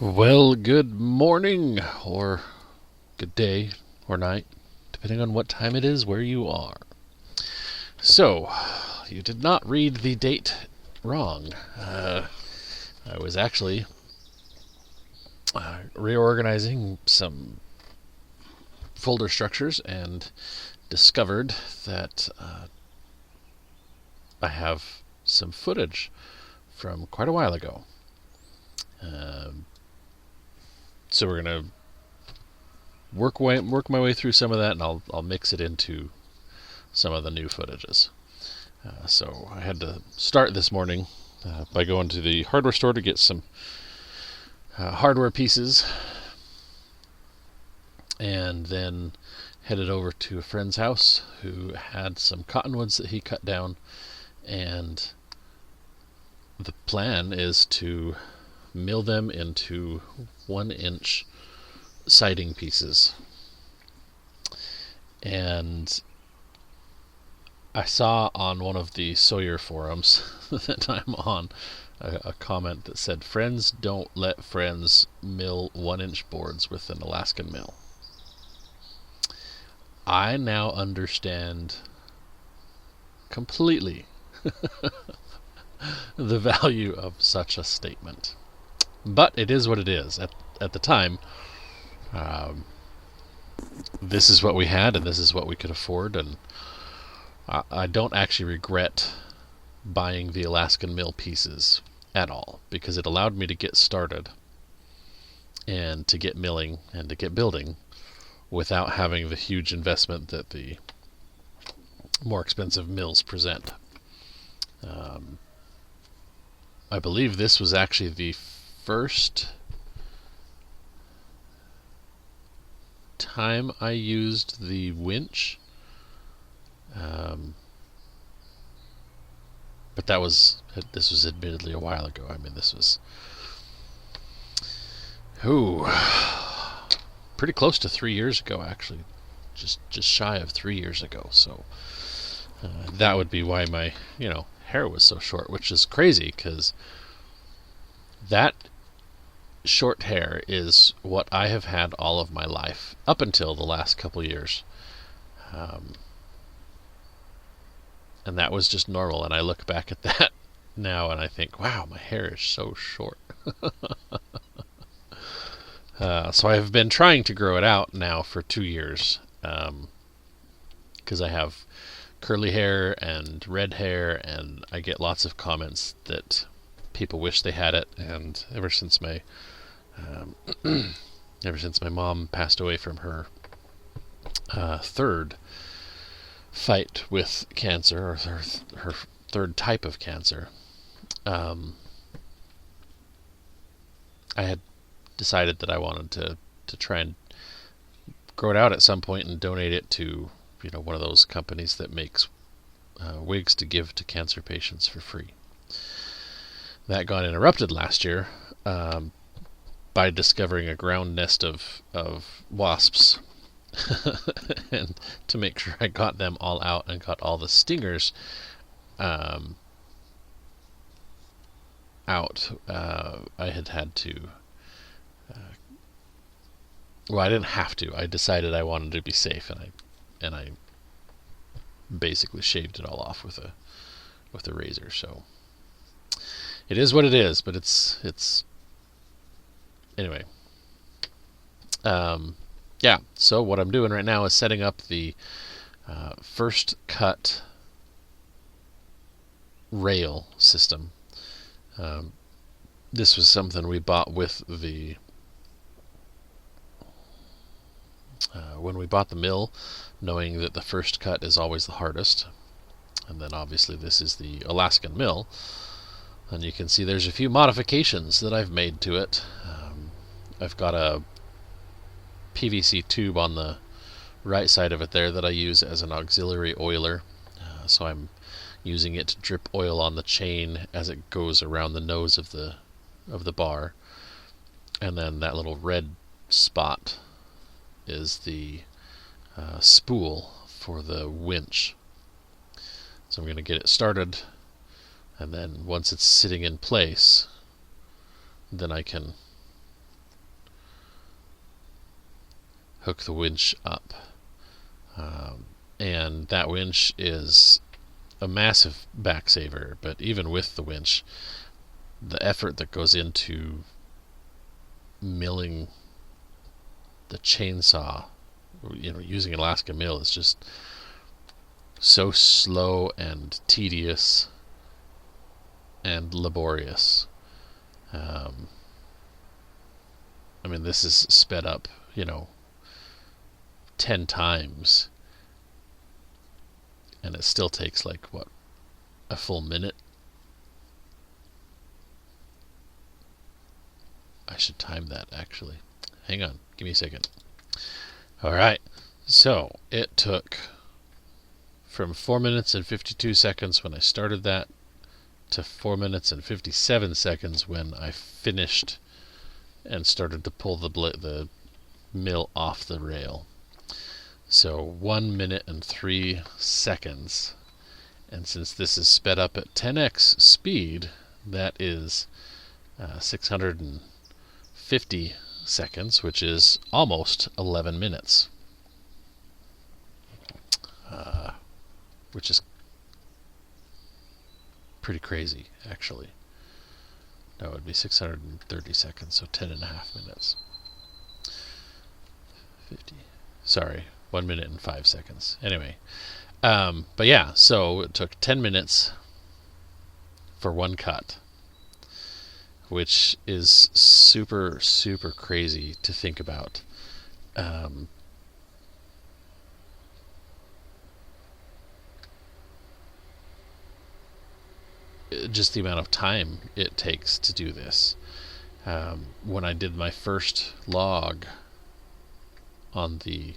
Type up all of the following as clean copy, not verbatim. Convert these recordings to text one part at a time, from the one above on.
Well, good morning, or good day, or night, depending on what time it is where you are. So, you did not read the date wrong. I was actually reorganizing some folder structures and discovered that I have some footage from quite a while ago. Um, so we're gonna work my way through some of that, and I'll mix it into some of the new footages. So I had to start this morning by going to the hardware store to get some hardware pieces, and then headed over to a friend's house who had some cottonwoods that he cut down, and the plan is to mill them into 1-inch siding pieces. And I saw on one of the Sawyer forums that I'm on a comment that said, "Friends don't let friends mill 1-inch boards with an Alaskan mill." I now understand completely the value of such a statement. But it is what it is. At the time, this is what we had, and this is what we could afford, and I don't actually regret buying the Alaskan mill pieces at all, because it allowed me to get started and to get milling and to get building without having the huge investment that the more expensive mills present. I believe this was actually the first time I used the winch, but this was admittedly a while ago. I mean, this was pretty close to 3 years ago, actually, just shy of 3 years ago. So that would be why my hair was so short, which is crazy, because that short hair is what I have had all of my life up until the last couple years. And that was just normal, and I look back at that now and I think, wow, my hair is so short. So I've been trying to grow it out now for 2 years, because I have curly hair and red hair, and I get lots of comments that people wish they had it. And ever since my mom passed away from her third fight with cancer, or her third type of cancer, I had decided that I wanted to try and grow it out at some point and donate it to one of those companies that makes wigs to give to cancer patients for free. That got interrupted last year by discovering a ground nest of wasps. And to make sure I got them all out and got all the stingers out, I had to. Well, I didn't have to. I decided I wanted to be safe, and I basically shaved it all off with a razor. So it is what it is. But it's anyway. Yeah, so what I'm doing right now is setting up the first cut rail system. This was something we bought with the when we bought the mill, knowing that the first cut is always the hardest. And then obviously this is the Alaskan mill, and you can see there's a few modifications that I've made to it. I've got a PVC tube on the right side of it there that I use as an auxiliary oiler, so I'm using it to drip oil on the chain as it goes around the nose of the bar. And then that little red spot is the spool for the winch. So I'm going to get it started, and then once it's sitting in place, then I can hook the winch up. And that winch is a massive back saver, but even with the winch, the effort that goes into milling the chainsaw, using an Alaska mill, is just so slow and tedious and laborious. I mean, this is sped up, 10 times, and it still takes a full minute. I should time that, actually. Hang on, give me a second. Alright, so it took from 4 minutes and 52 seconds when I started that to 4 minutes and 57 seconds when I finished and started to pull the mill off the rail. So 1 minute and 3 seconds. And since this is sped up at 10x speed, that is 650 seconds, which is almost 11 minutes. Which is pretty crazy, actually. No, it would be 630 seconds, so 10 and a half minutes. 50. Sorry, 1 minute and 5 seconds. Anyway, but yeah, so it took 10 minutes for one cut, which is super, super crazy to think about. Just the amount of time it takes to do this. When I did my first log on the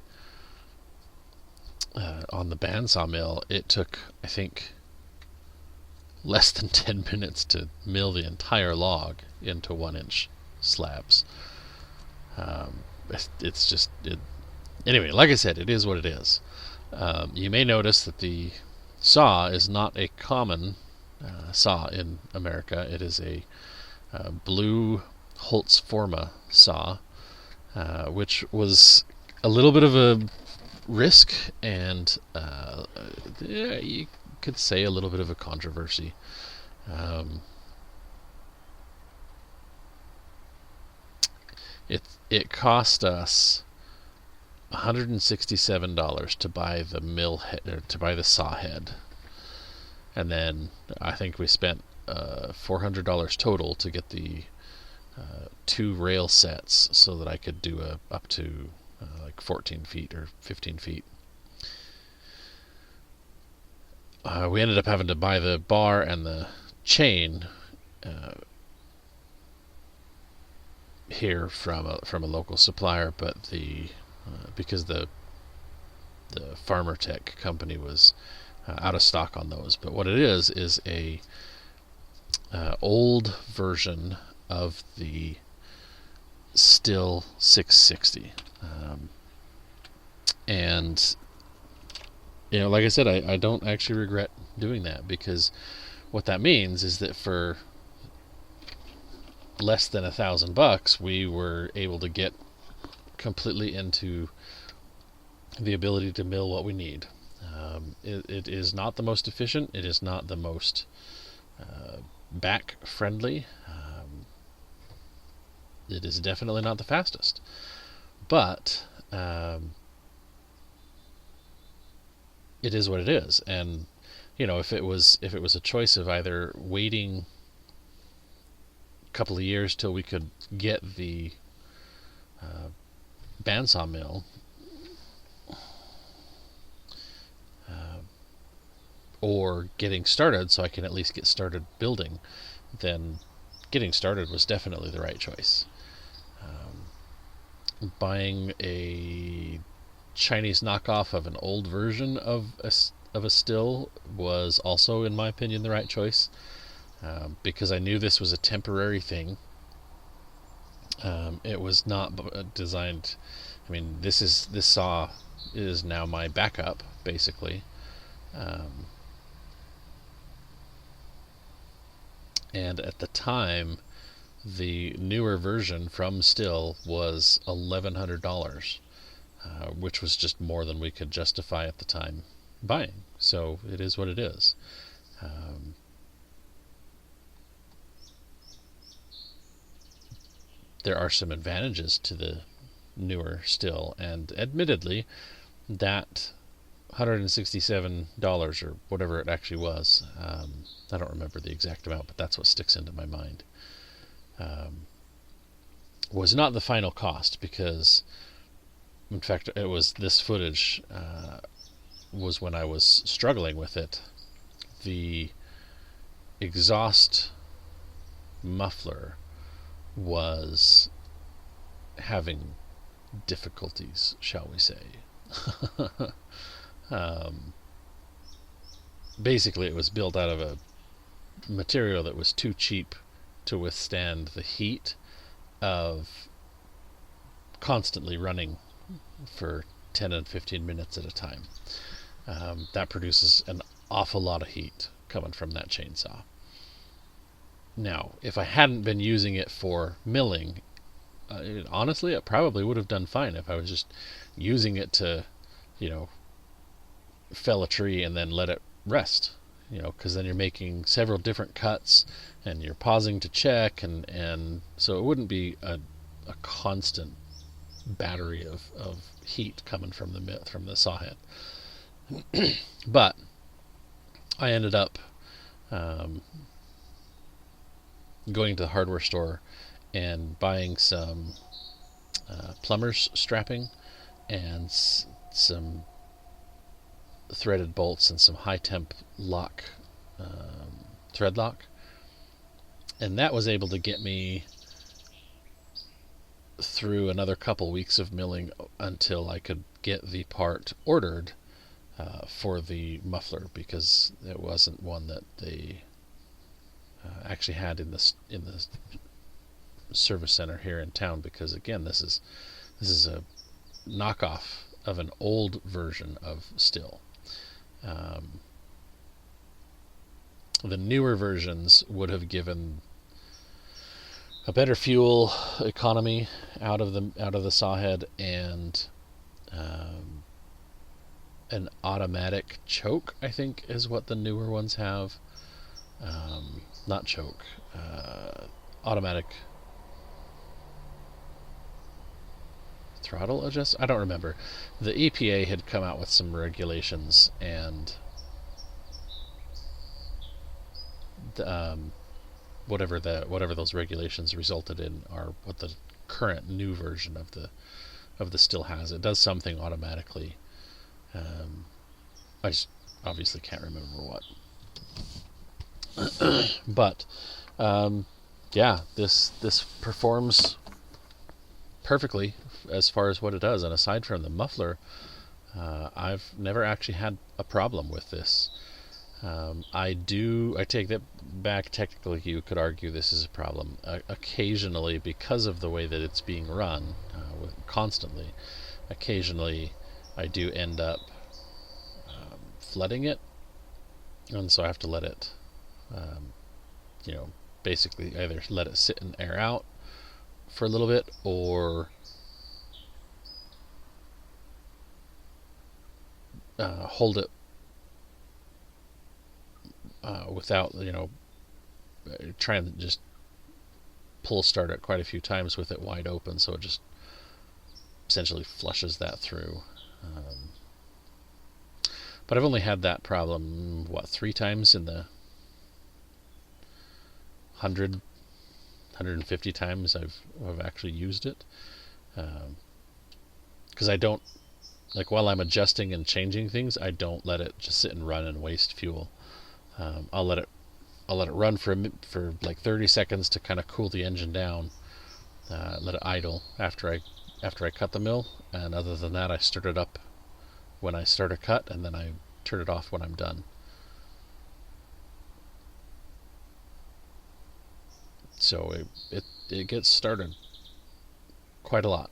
bandsaw mill, it took, I think, less than 10 minutes to mill the entire log into 1-inch slabs. It's just anyway, like I said, it is what it is. You may notice that the saw is not a common saw in America. It is a blue Holtz Forma saw, which was a little bit of a risk and you could say a little bit of a controversy. It cost us $167 to buy the mill head, to buy the saw head. And then I think we spent $400 total to get the 2 rail sets so that I could do up to 14 feet or 15 feet. We ended up having to buy the bar and the chain here from a local supplier, but because the Farmer Tech company was out of stock on those. But what it is a old version of the Still 660, and like I said, I don't actually regret doing that, because what that means is that for less than $1,000 we were able to get completely into the ability to mill what we need. It is not the most efficient. It is not the most back friendly. It is definitely not the fastest. But it is what it is. And if it was a choice of either waiting a couple of years till we could get the bandsaw mill, or getting started so I can at least get started building, then getting started was definitely the right choice. Buying a Chinese knockoff of an old version of a still was also, in my opinion, the right choice, because I knew this was a temporary thing. It was not designed. I mean, this saw is now my backup, basically. And at the time, the newer version from Still was $1,100. which was just more than we could justify at the time buying. So it is what it is. There are some advantages to the newer still, and admittedly, that $167 or whatever it actually was, I don't remember the exact amount, but that's what sticks into my mind, was not the final cost, because in fact it was this footage was when I was struggling with it. The exhaust muffler was having difficulties, shall we say. Basically, it was built out of a material that was too cheap to withstand the heat of constantly running for 10 and 15 minutes at a time. That produces an awful lot of heat coming from that chainsaw. Now, if I hadn't been using it for milling, honestly, it probably would have done fine if I was just using it to, fell a tree and then let it rest. Because then you're making several different cuts and you're pausing to check, and so it wouldn't be a constant battery of heat coming from the saw head. But I ended up going to the hardware store and buying some plumber's strapping and some threaded bolts and some high temp lock, thread lock, and that was able to get me through another couple weeks of milling until I could get the part ordered for the muffler, because it wasn't one that they actually had in the service center here in town, because again, this is a knockoff of an old version of Stihl. The newer versions would have given a better fuel economy out of the saw head, and an automatic choke, I think, is what the newer ones have. Not choke, automatic throttle adjust. I don't remember. The EPA had come out with some regulations, and whatever those regulations resulted in are what the current new version of the Stihl has. It does something automatically. I just obviously can't remember what. But yeah, this performs perfectly as far as what it does, and aside from the muffler, I've never actually had a problem with this. I take that back. Technically, you could argue this is a problem. Occasionally, because of the way that it's being run constantly, occasionally I do end up flooding it, and so I have to let it, basically either let it sit and air out for a little bit, or hold it without, try and just pull start it quite a few times with it wide open, so it just essentially flushes that through. But I've only had that problem, 3 times in the 150 times I've actually used it. Because I don't, while I'm adjusting and changing things, I don't let it just sit and run and waste fuel. I'll let it run for 30 seconds to kind of cool the engine down. Let it idle after I cut the mill, and other than that, I start it up when I start a cut, and then I turn it off when I'm done. So it gets started quite a lot.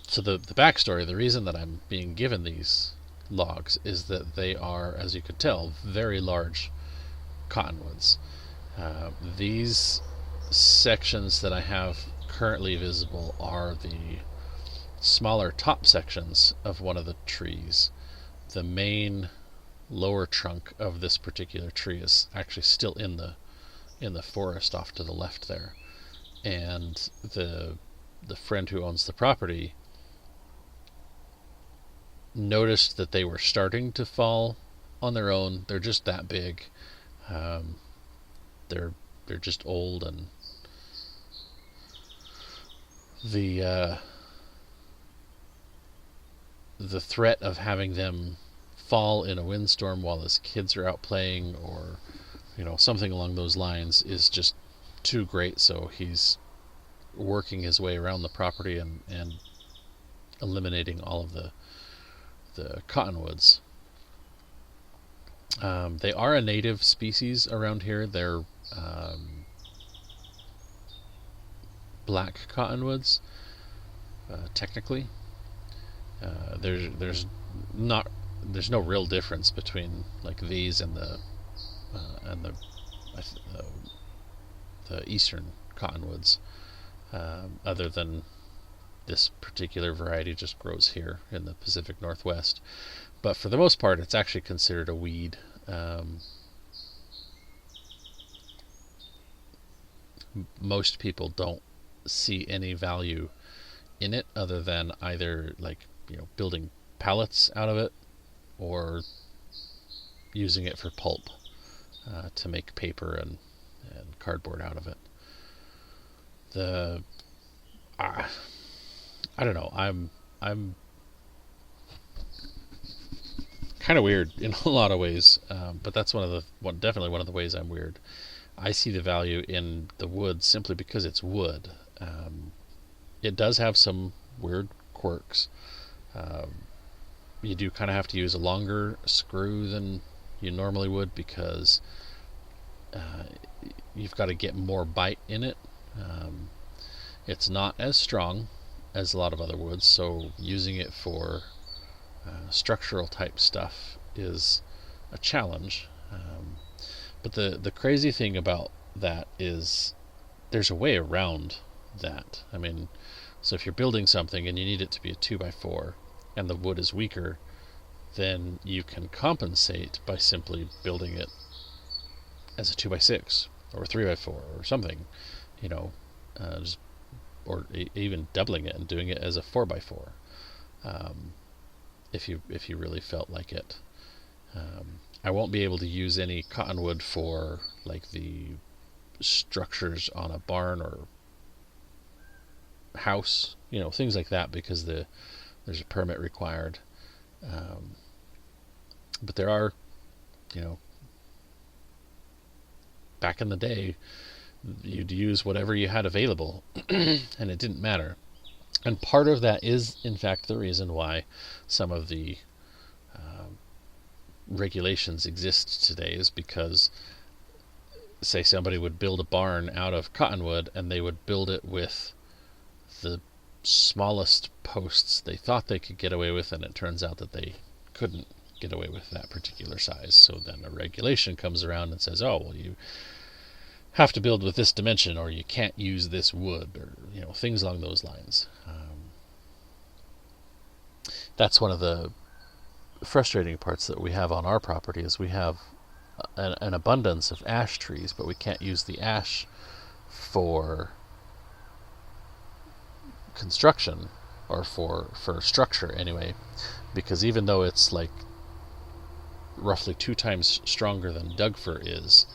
So the backstory, the reason that I'm being given these logs is that they are, as you could tell, very large cottonwoods. These sections that I have currently visible are the smaller top sections of one of the trees. The main lower trunk of this particular tree is actually still in the forest off to the left there, and the friend who owns the property noticed that they were starting to fall on their own. They're just that big. They're just old, and the threat of having them fall in a windstorm while his kids are out playing, or something along those lines, is just too great. So he's working his way around the property and eliminating all of the cottonwoods. They are a native species around here. They're black cottonwoods, technically. There's no real difference between like these and the eastern cottonwoods, other than this particular variety just grows here in the Pacific Northwest. But for the most part, it's actually considered a weed. Most people don't see any value in it other than either building pallets out of it or using it for pulp, to make paper and cardboard out of it. I don't know. I'm kind of weird in a lot of ways, but that's definitely one of the ways I'm weird. I see the value in the wood simply because it's wood. It does have some weird quirks. You do kind of have to use a longer screw than you normally would because you've got to get more bite in it. It's not as strong as a lot of other woods, so using it for structural type stuff is a challenge. But the crazy thing about that is there's a way around that. I mean, so if you're building something and you need it to be a 2x4 and the wood is weaker, then you can compensate by simply building it as a 2x6 or a 3x4 or something, or even doubling it and doing it as a 4x4, if you really felt like it. I won't be able to use any cottonwood for like the structures on a barn or house, things like that, because there's a permit required. But there are, back in the day, you'd use whatever you had available and it didn't matter. And part of that is in fact the reason why some of the regulations exist today, is because, say, somebody would build a barn out of cottonwood and they would build it with the smallest posts they thought they could get away with, and it turns out that they couldn't get away with that particular size. So then a regulation comes around and says, oh, well, you have to build with this dimension, or you can't use this wood, or things along those lines. That's one of the frustrating parts that we have on our property, is we have an abundance of ash trees, but we can't use the ash for construction, or for structure anyway, because even though it's like roughly 2 times stronger than therefor is,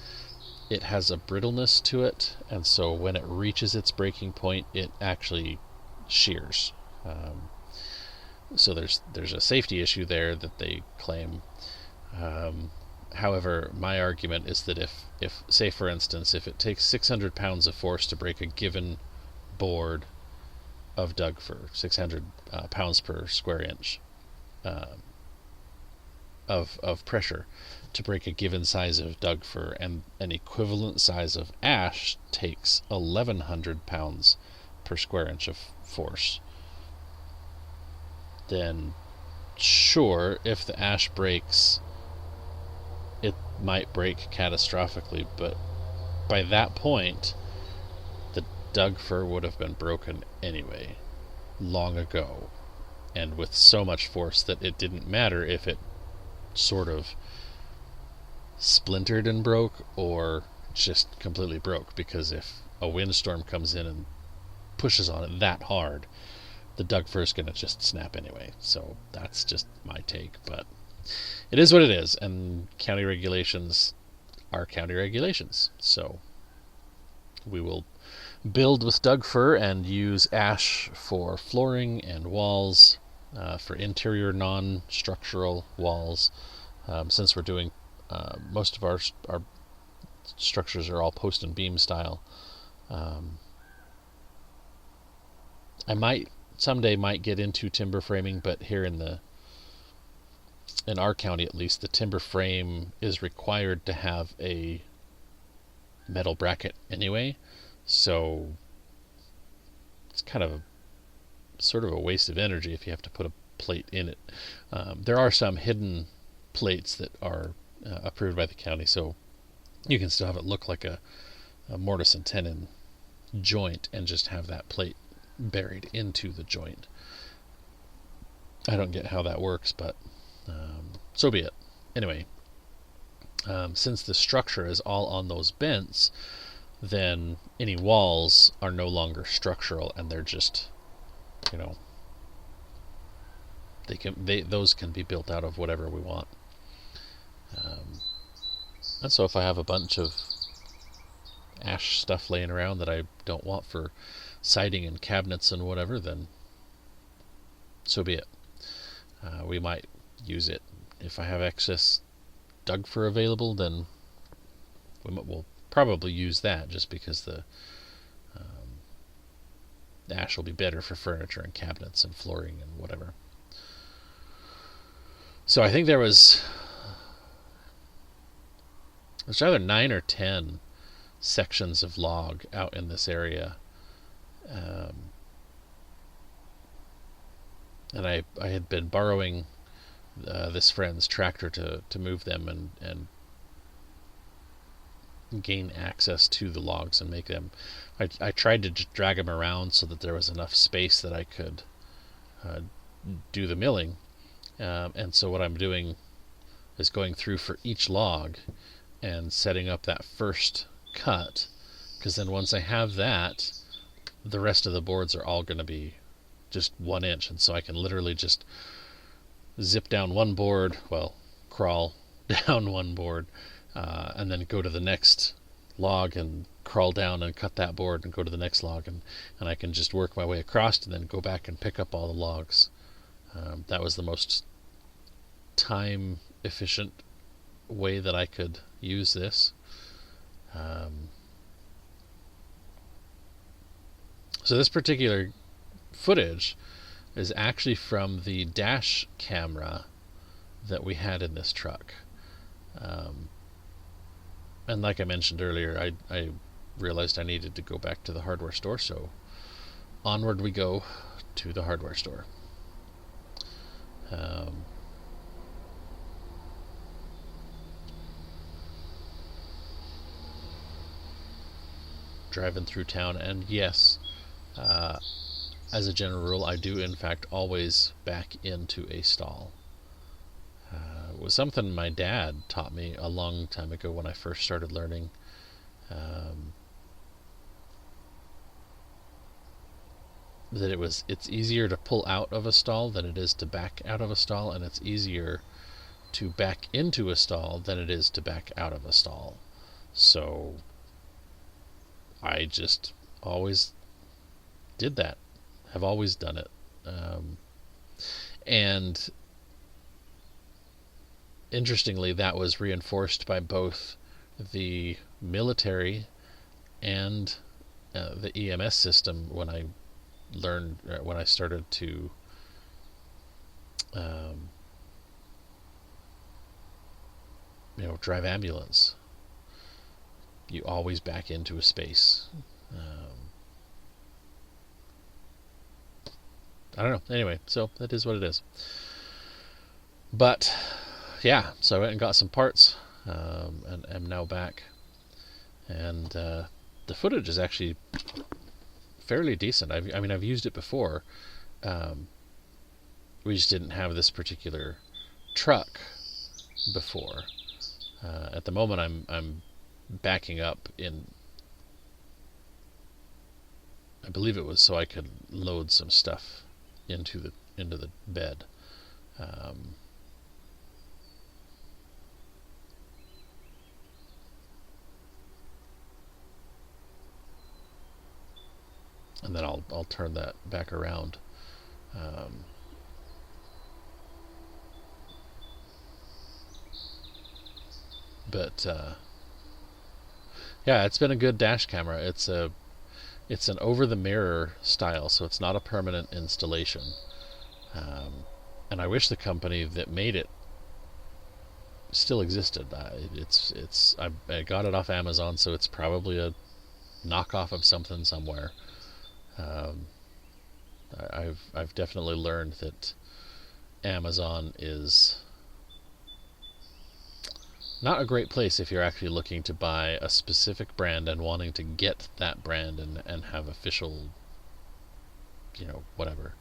it has a brittleness to it, and so when it reaches its breaking point, it actually shears. So there's a safety issue there that they claim. However, my argument is that if say for instance, if it takes 600 pounds of force to break a given board of thefor, 600 pounds per square inch of pressure to break a given size of thefor, and an equivalent size of ash takes 1100 pounds per square inch of force, then sure, if the ash breaks, might break catastrophically, but by that point, the Doug fir would have been broken anyway, long ago, and with so much force that it didn't matter if it sort of splintered and broke or just completely broke, because if a windstorm comes in and pushes on it that hard, the Doug fir is going to just snap anyway. So that's just my take, but it is what it is, and county regulations are county regulations. So we will build with Doug fir and use ash for flooring and walls, for interior non-structural walls. Since we're doing most of our structures are all post and beam style. I might someday get into timber framing, but here in our county at least, the timber frame is required to have a metal bracket anyway, so it's kind of sort of a waste of energy if you have to put a plate in it. There are some hidden plates that are approved by the county, so you can still have it look like a mortise and tenon joint and just have that plate buried into the joint. I don't get how that works, but so be it. Anyway, since the structure is all on those bents, then any walls are no longer structural, and they're just, those can be built out of whatever we want. And so if I have a bunch of ash stuff laying around that I don't want for siding and cabinets and whatever, then so be it. We might use it. If I have excess Doug fir available, then we'll probably use that, just because the ash will be better for furniture and cabinets and flooring and whatever. So I think there's either 9 or 10 sections of log out in this area, and I had been borrowing this friend's tractor to move them and gain access to the logs and make them. I tried to drag them around so that there was enough space that I could do the milling, and so what I'm doing is going through for each log and setting up that first cut, because then once I have that, the rest of the boards are all going to be just 1 inch, and so I can literally just zip down one board, crawl down one board, and then go to the next log and crawl down and cut that board and go to the next log, and I can just work my way across and then go back and pick up all the logs. That was the most time efficient way that I could use this. So this particular footage is actually from the dash camera that we had in this truck. And like I mentioned earlier, I realized I needed to go back to the hardware store, so onward we go to the hardware store. Driving through town, and yes, as a general rule, I do in fact always back into a stall. It was something my dad taught me a long time ago when I first started learning. That it's easier to pull out of a stall than it is to back out of a stall, and it's easier to back into a stall than it is to back out of a stall. So I just always did that. Have always done it. And interestingly, that was reinforced by both the military and the EMS system when I started to drive ambulance. You always back into a space. I don't know. Anyway, so that is what it is. But yeah, so I went and got some parts, and am now back. And the footage is actually fairly decent. I mean, I've used it before. We just didn't have this particular truck before. At the moment, I'm backing up in. I believe it was so I could load some stuff into the bed. And then I'll turn that back around. But yeah, it's been a good dash camera. It's an over the mirror style, so it's not a permanent installation. And I wish the company that made it still existed. I got it off Amazon, so it's probably a knockoff of something somewhere. I've definitely learned that Amazon is not a great place if you're actually looking to buy a specific brand and wanting to get that brand and have official, whatever.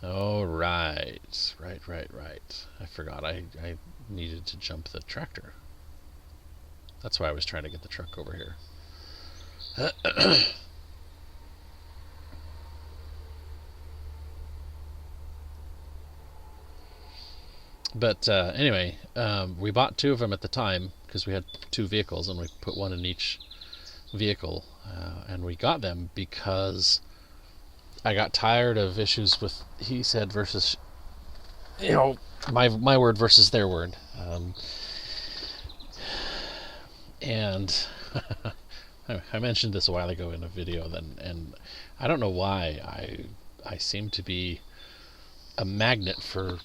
Oh, right. I forgot I needed to jump the tractor. That's why I was trying to get the truck over here. But anyway, we bought two of them at the time because we had two vehicles, and we put one in each vehicle. And we got them because I got tired of issues with he said versus, my word versus their word. And I mentioned this a while ago in a video, and I don't know why I seem to be a magnet for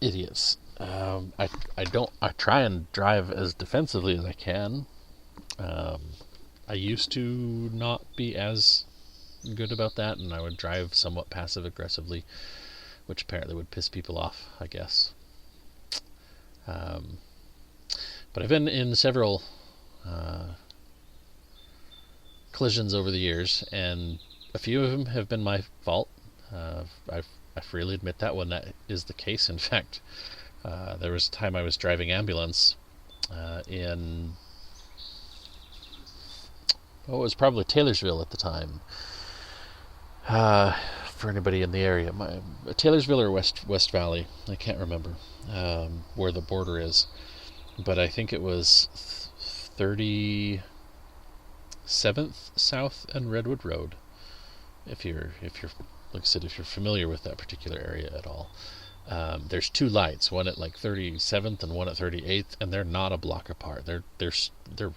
idiots. I try and drive as defensively as I can. I used to not be as good about that, and I would drive somewhat passive aggressively, which apparently would piss people off, I guess. But I've been in several collisions over the years, and a few of them have been my fault. I freely admit that when that is the case. In fact, there was a time I was driving ambulance in, it was probably Taylorsville at the time. For anybody in the area, Taylorsville or West Valley, I can't remember where the border is, but I think it was 37th South and Redwood Road. If you're like I said, if you're familiar with that particular area at all, there's two lights, one at like 37th and one at 38th, and they're not a block apart. They're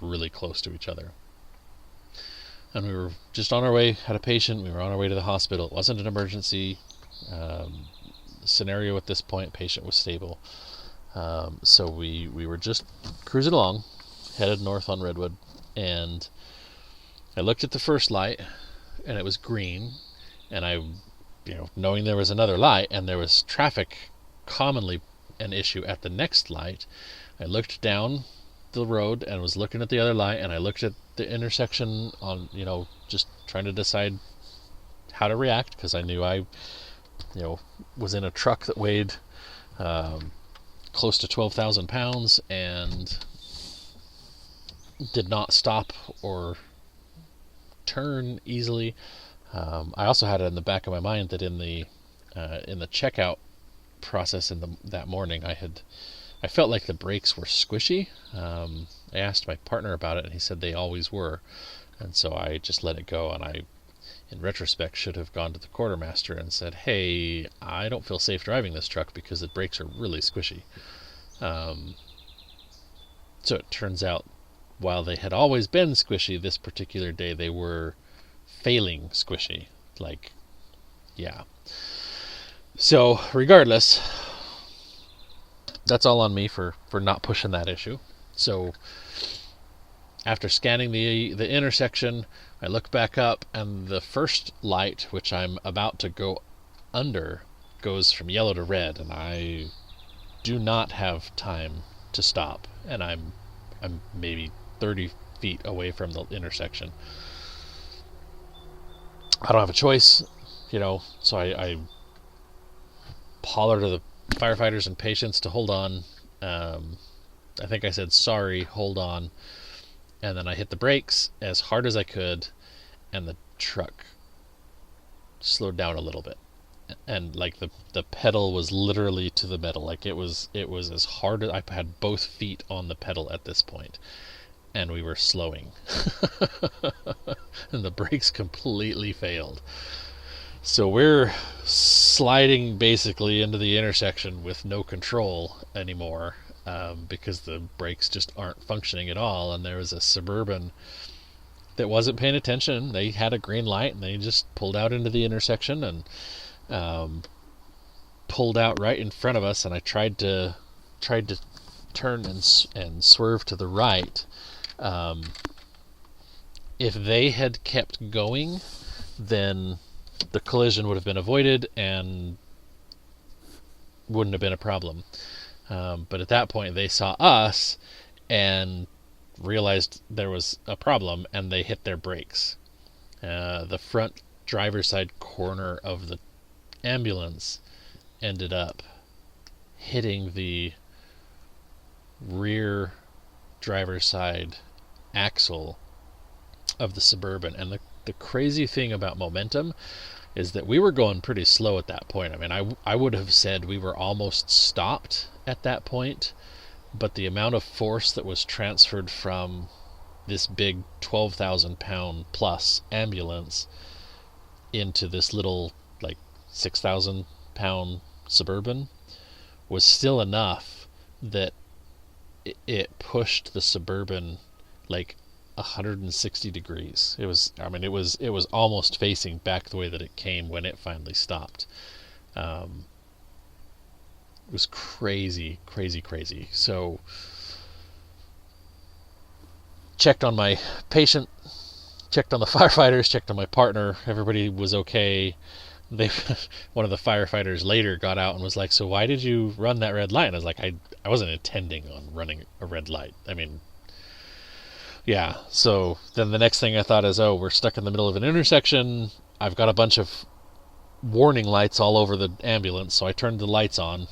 really close to each other. And we were just on our way, had a patient, we were on our way to the hospital. It wasn't an emergency scenario at this point. Patient was stable. So we were just cruising along, headed north on Redwood, and I looked at the first light, and it was green, and I, knowing there was another light, and there was traffic commonly an issue at the next light, I looked down the road and was looking at the other light, and I looked at the intersection on, just trying to decide how to react, because I knew I, was in a truck that weighed close to 12,000 pounds and did not stop or turn easily. I also had it in the back of my mind that in the checkout process that morning, I felt like the brakes were squishy. I asked my partner about it, and he said they always were, and so I just let it go. And I, in retrospect, should have gone to the quartermaster and said, "Hey, I don't feel safe driving this truck because the brakes are really squishy." So it turns out, while they had always been squishy, this particular day they were failing squishy. Yeah. So regardless, that's all on me for not pushing that issue. So after scanning the intersection, I look back up, and the first light, which I'm about to go under, goes from yellow to red, and I do not have time to stop, and I'm maybe 30 feet away from the intersection. I don't have a choice, so I holler to the firefighters and patients to hold on. I think I said, sorry, hold on. And then I hit the brakes as hard as I could, and the truck slowed down a little bit. And like the pedal was literally to the metal. Like it was as hard as I had both feet on the pedal at this point, and we were slowing. And the brakes completely failed. So we're sliding basically into the intersection with no control anymore, because the brakes just aren't functioning at all. And there was a Suburban that wasn't paying attention. They had a green light, and they just pulled out into the intersection and pulled out right in front of us. And I tried to turn and swerve to the right. If they had kept going, then the collision would have been avoided and wouldn't have been a problem. But at that point, they saw us and realized there was a problem, and they hit their brakes. The front driver's side corner of the ambulance ended up hitting the rear driver's side axle of the Suburban. And the crazy thing about momentum is that we were going pretty slow at that point. I mean, I would have said we were almost stopped at that point, but the amount of force that was transferred from this big 12,000 pound plus ambulance into this little like 6,000 pound Suburban was still enough that it pushed the Suburban like 160 degrees. It was almost facing back the way that it came when it finally stopped. It was crazy. So checked on my patient, checked on the firefighters, checked on my partner. Everybody was okay. One of the firefighters later got out and was like, so why did you run that red light? And I was like, I wasn't intending on running a red light. I mean, yeah. So then the next thing I thought is, we're stuck in the middle of an intersection. I've got a bunch of warning lights all over the ambulance, so I turned the lights on,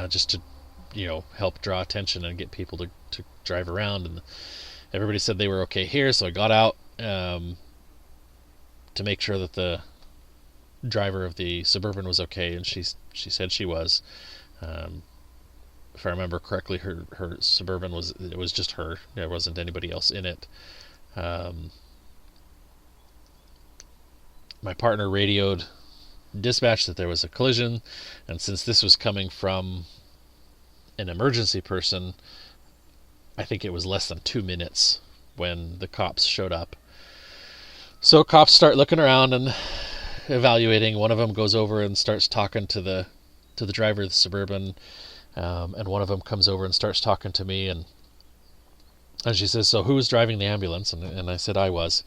just to help draw attention and get people to drive around. And everybody said they were okay here, so I got out to make sure that the driver of the Suburban was okay, and she said she was. If I remember correctly, her Suburban was just her. There wasn't anybody else in it. My partner radioed dispatch that there was a collision, and since this was coming from an emergency person, I think it was less than 2 minutes when the cops showed up. So cops start looking around and evaluating. One of them goes over and starts talking to the driver of the Suburban, and one of them comes over and starts talking to me, and she says, so who was driving the ambulance? And I said I was.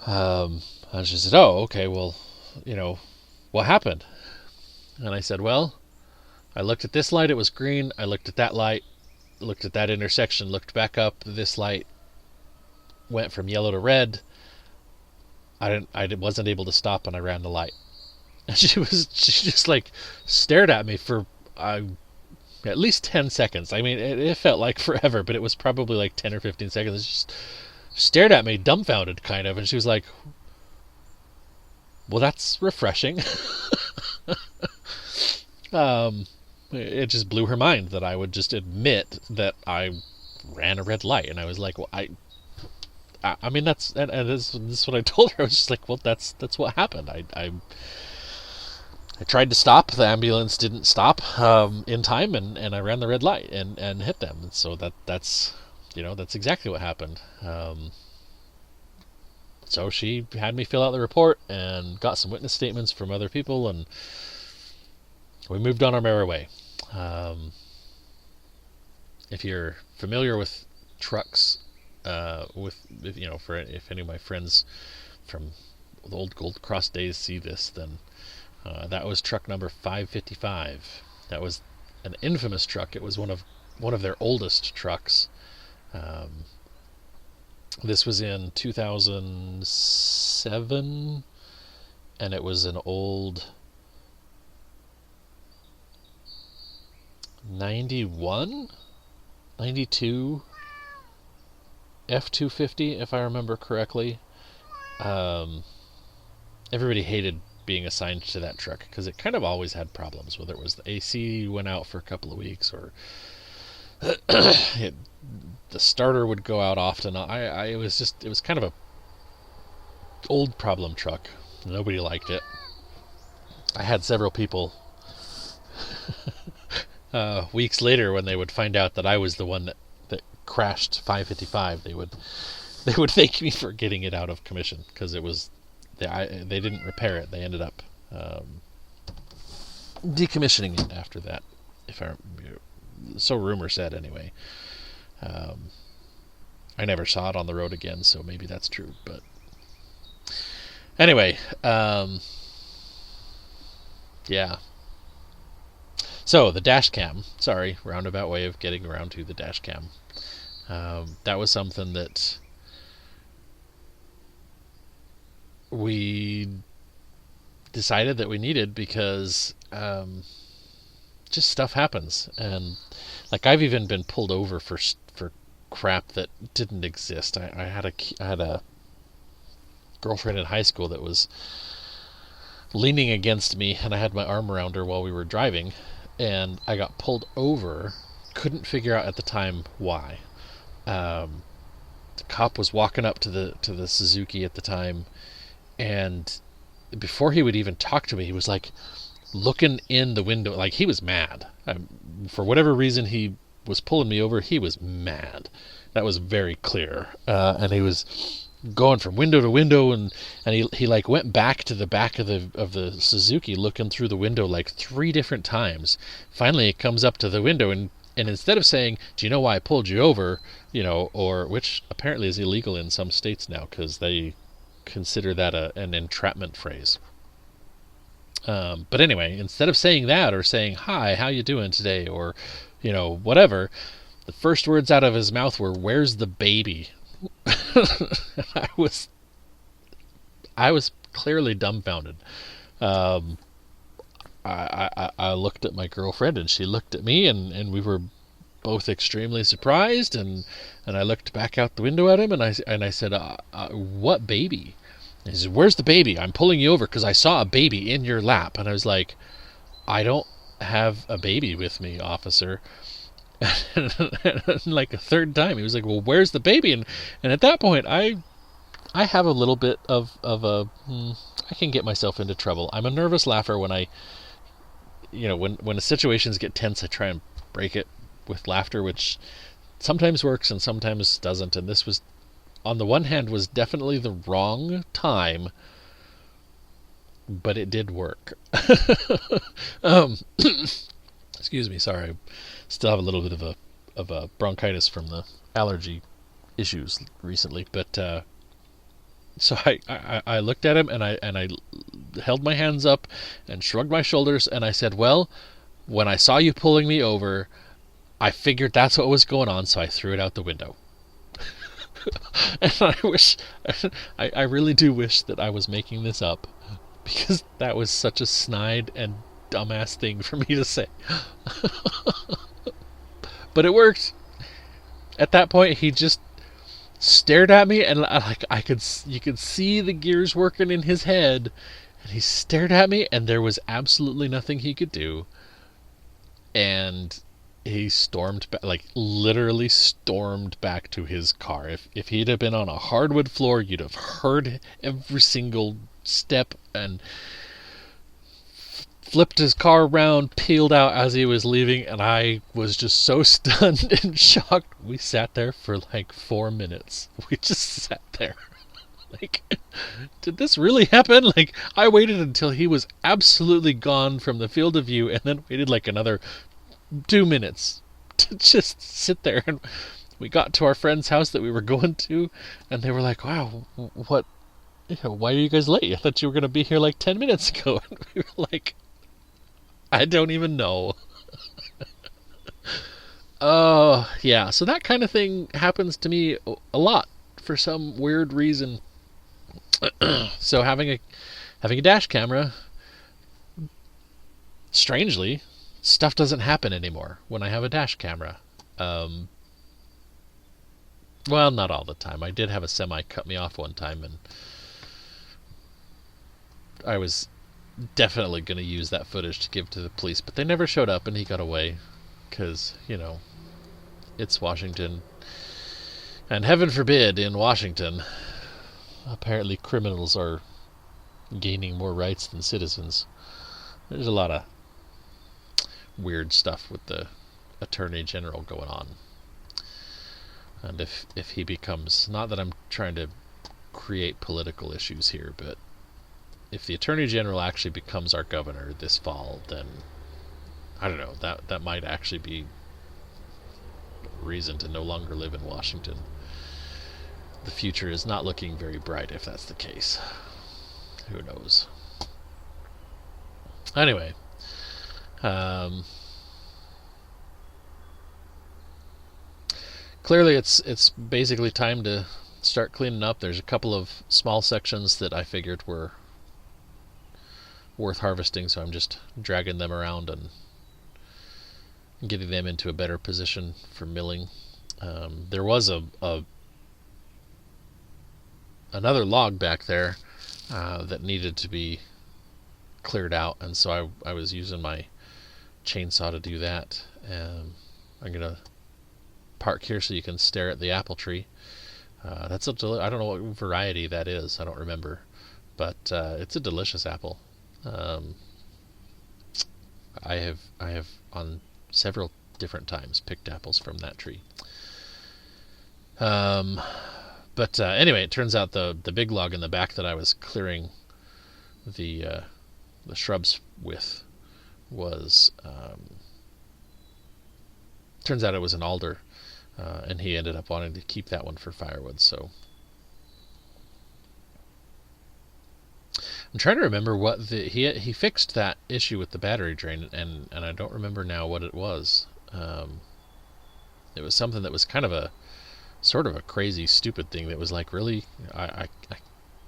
And she said, oh, okay, well, what happened? And I said, well, I looked at this light, it was green. I looked at that light, looked at that intersection, looked back up. This light went from yellow to red. I wasn't able to stop, and I ran the light. And she just like stared at me for at least 10 seconds. I mean, it felt like forever, but it was probably like 10 or 15 seconds. She just stared at me, dumbfounded kind of, and she was like, well, that's refreshing. It just blew her mind that I would just admit that I ran a red light. And I was like, well, I mean, that's this is what I told her. I was just like, well, that's what happened. I tried to stop. The ambulance didn't stop in time, and I ran the red light and hit them. And so that's exactly what happened. So she had me fill out the report and got some witness statements from other people, and we moved on our merry way. If you're familiar with trucks, if any of my friends from the old Gold Cross days see this, then that was truck number 555. That was an infamous truck. It was one of their oldest trucks. This was in 2007, and it was an old 91, 92 F-250, if I remember correctly. Everybody hated being assigned to that truck because it kind of always had problems, whether it was the AC went out for a couple of weeks or the starter would go out often. It was kind of a old problem truck. Nobody liked it. I had several people weeks later, when they would find out that I was the one that crashed 555, they would thank me for getting it out of commission, because it was they didn't repair it. They ended up decommissioning it after that. So rumor said anyway. I never saw it on the road again, so maybe that's true. But anyway, yeah. So the dash cam. Sorry, roundabout way of getting around to the dash cam. That was something that we decided that we needed because just stuff happens, and like I've even been pulled over for crap that didn't exist. I had a girlfriend in high school that was leaning against me, and I had my arm around her while we were driving, and I got pulled over. Couldn't figure out at the time why. The cop was walking up to the Suzuki at the time, and before he would even talk to me, he was like looking in the window, like he was mad. For whatever reason, he was pulling me over. He was mad. That was very clear. And he was going from window to window, and he like went back to the back of the Suzuki, looking through the window like 3 different times. Finally, it comes up to the window, and instead of saying, "Do you know why I pulled you over?" or which apparently is illegal in some states now because they consider that an entrapment phrase. But anyway, instead of saying that or saying, "Hi, how you doing today?" or whatever, the first words out of his mouth were, "Where's the baby?" I was clearly dumbfounded. I looked at my girlfriend, and she looked at me, and we were both extremely surprised. And I looked back out the window at him, and I said, "What baby?" And he said, "Where's the baby? I'm pulling you over because I saw a baby in your lap." And I was like, "I don't have a baby with me, officer." And like a third time, he was like, "Well, where's the baby?" And at that point, I have a little bit of a I can get myself into trouble. I'm a nervous laugher when when the situations get tense, I try and break it with laughter, which sometimes works and sometimes doesn't. And this was, on the one hand, was definitely the wrong time, but it did work. Excuse me, sorry. I still have a little bit of a bronchitis from the allergy issues recently, but so I looked at him, and I held my hands up and shrugged my shoulders, and I said, "Well, when I saw you pulling me over, I figured that's what was going on, so I threw it out the window." And I really do wish that I was making this up, because that was such a snide and dumbass thing for me to say. But it worked. At that point, he just stared at me, and like you could see the gears working in his head, and he stared at me, and there was absolutely nothing he could do. And he stormed back, like literally stormed back to his car. If he'd have been on a hardwood floor, you'd have heard every single step, and flipped his car around, peeled out as he was leaving, and I was just so stunned and shocked. We sat there for like 4 minutes. We just sat there. Like, did this really happen? Like, I waited until he was absolutely gone from the field of view, and then waited like another 2 minutes to just sit there. And we got to our friend's house that we were going to, and they were like, "Wow, what why are you guys late? I thought you were going to be here like 10 minutes ago. And we were like, I don't even know. Oh, yeah. So that kind of thing happens to me a lot for some weird reason. So having a dash camera, strangely, stuff doesn't happen anymore when I have a dash camera. Um, well, not all the time. I did have a semi cut me off one time, and I was definitely going to use that footage to give to the police, but they never showed up, and he got away because, it's Washington. And heaven forbid, in Washington, apparently criminals are gaining more rights than citizens. There's a lot of weird stuff with the Attorney General going on. And if he becomes, not that I'm trying to create political issues here, but if the Attorney General actually becomes our governor this fall, then I don't know, that might actually be reason to no longer live in Washington. The future is not looking very bright if that's the case. Who knows? Anyway, clearly it's basically time to start cleaning up. There's a couple of small sections that I figured were worth harvesting, so I'm just dragging them around and getting them into a better position for milling. There was another log back there that needed to be cleared out, and so I was using my chainsaw to do that. I'm gonna park here so you can stare at the apple tree. That's I don't know what variety that is. I don't remember, but it's a delicious apple. I have on several different times picked apples from that tree. But anyway, it turns out the big log in the back that I was clearing the shrubs with was turns out it was an alder, and he ended up wanting to keep that one for firewood. So I'm trying to remember what he fixed that issue with the battery drain, and I don't remember now what it was. It was something that was kind of a sort of a crazy, stupid thing that was like, really, I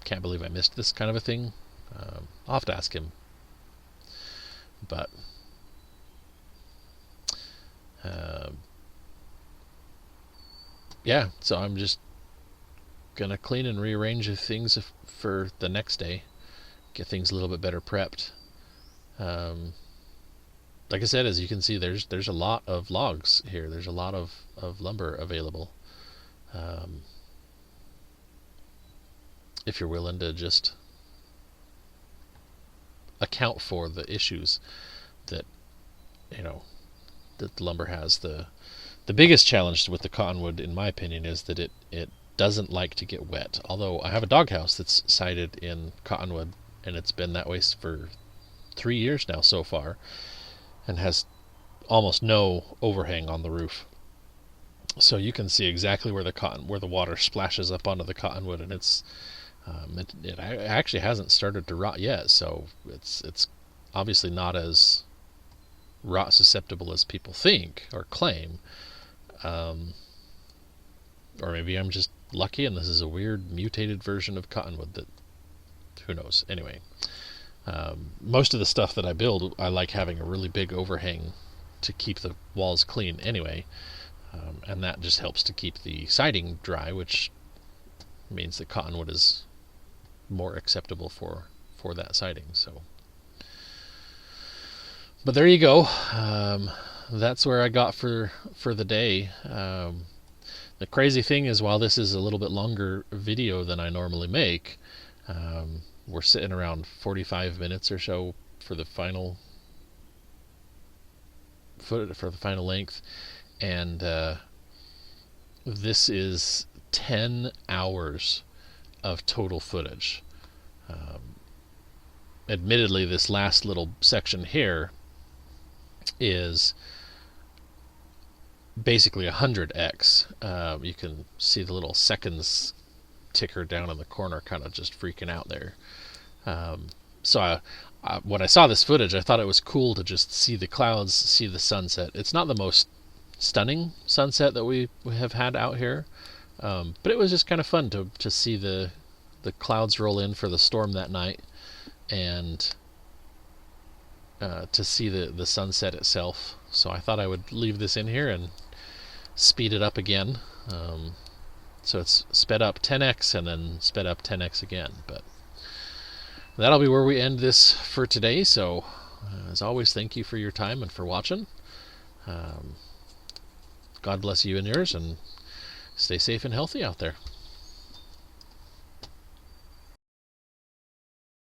can't believe I missed this kind of a thing. I'll have to ask him. But yeah, so I'm just gonna clean and rearrange things for the next day, get things a little bit better prepped. Like I said, as you can see, there's a lot of logs here. There's a lot of lumber available. If you're willing to just account for the issues that that the lumber has. The biggest challenge with the cottonwood, in my opinion, is that it doesn't like to get wet. Although I have a doghouse that's sided in cottonwood, and it's been that way for 3 years now so far, and has almost no overhang on the roof. So you can see exactly where the water splashes up onto the cottonwood, and it actually hasn't started to rot yet. So it's obviously not as rot susceptible as people think or claim. Or maybe I'm just lucky and this is a weird mutated version of cottonwood that, who knows. Anyway, most of the stuff that I build, I like having a really big overhang to keep the walls clean anyway, and that just helps to keep the siding dry, which means that cottonwood is more acceptable for that siding. So, but there you go. That's where I got for the day. The crazy thing is, while this is a little bit longer video than I normally make, we're sitting around 45 minutes or so for the final length, and this is 10 hours of total footage. Admittedly, this last little section here is basically 100x. You can see the little seconds ticker down in the corner kind of just freaking out there. So when I saw this footage, I thought it was cool to just see the clouds, see the sunset. It's not the most stunning sunset that we have had out here, but it was just kind of fun to see the clouds roll in for the storm that night, and to see the sunset itself. So I thought I would leave this in here and speed it up again. So it's sped up 10x and then sped up 10x again. But that'll be where we end this for today. So as always, thank you for your time and for watching. God bless you and yours, and stay safe and healthy out there.